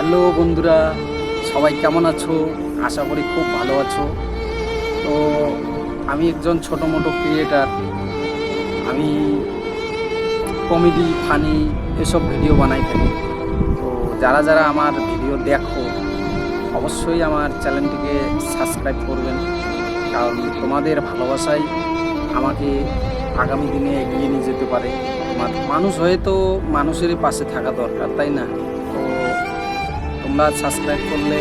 Hello বন্ধুরা, সবাই কেমন আছো? আশা করি খুব ভালো আছো। তো আমি একজন ছোটো মোটো ক্রিয়েটার। আমি কমেডি, ফানি এসব ভিডিও বানাই থাকি। তো যারা যারা আমার ভিডিও দেখো অবশ্যই আমার চ্যানেলটিকে সাবস্ক্রাইব করবেন, কারণ তোমাদের ভালোবাসাই আমাকে আগামী দিনে এগিয়ে নিয়ে যেতে পারে। মানুষ হয়তো মানুষেরই পাশে থাকা দরকার, তাই না? তো তোমরা সাবস্ক্রাইব করলে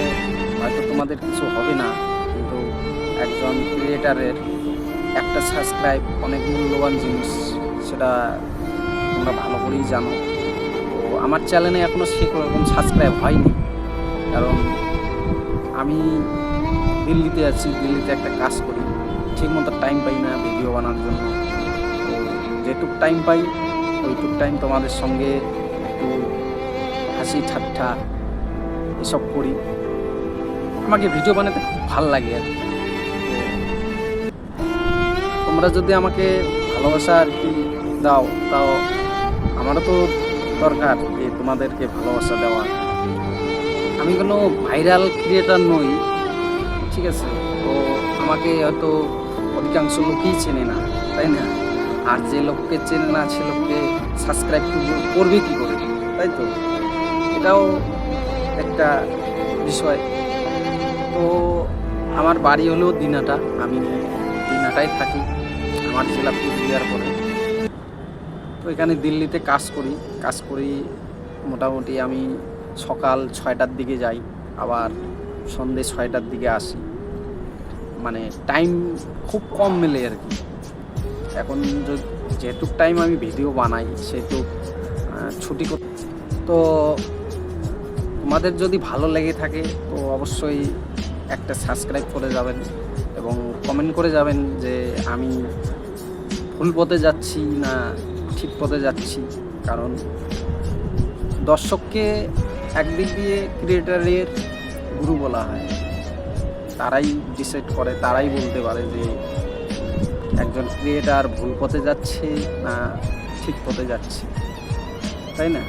হয়তো তোমাদের কিছু হবে না, কিন্তু একজন ক্রিয়েটারের একটা সাবস্ক্রাইব অনেক মূল্যবান জিনিস, সেটা তোমরা ভালো করেই জানো। তো আমার চ্যানেলে এখনও সেরকম সাবস্ক্রাইব হয়নি, কারণ আমি দিল্লিতে আছি, দিল্লিতে একটা কাজ করি, ঠিকমতো টাইম পাই না ভিডিও বানানোর জন্য। তো যেটুক টাইম পাই ওইটুক টাইম তোমাদের সঙ্গে একটু হাসি ঠাট্টা এসব করি। আমাকে ভিডিও বানাতে খুব ভালো লাগে আর কি। তো তোমরা যদি আমাকে ভালোবাসা আর কি দাও, তাও আমারও তো দরকার যে তোমাদেরকে ভালোবাসা দেওয়া। আমি কোনো ভাইরাল ক্রিয়েটার নই, ঠিক আছে? তো আমাকে হয়তো অধিকাংশ লোকই চেনে না, তাই না? আর যে লোককে চেনে না সে লোককে সাবস্ক্রাইব করবে কী করে, তাই তো? এটাও একটা বিষয়। তো আমার বাড়ি হলো দিনাটা, আমি দিনাটায় থাকি, আমার জেলা কুচবিহার পরে। তো এখানে দিল্লিতে কাজ করি মোটামুটি আমি সকাল 6টার দিকে যাই, আবার সন্ধ্যে 6টার দিকে আসি। মানে টাইম খুব কম মেলে আর কি। এখন যেহেতু টাইম আমি ভিডিও বানাই সেহেতু ছুটি তো তোমাদের যদি ভালো লেগে থাকে তো অবশ্যই একটা সাবস্ক্রাইব করে যাবেন এবং কমেন্ট করে যাবেন যে আমি ভুল পথে যাচ্ছি না ঠিক পথে যাচ্ছি। কারণ দর্শককে একদিক দিয়ে ক্রিয়েটারের গুরু বলা হয়, তারাই ডিসাইড করে, তারাই বলতে পারে যে একজন ক্রিয়েটার ভুল পথে যাচ্ছে না ঠিক পথে যাচ্ছে, তাই না?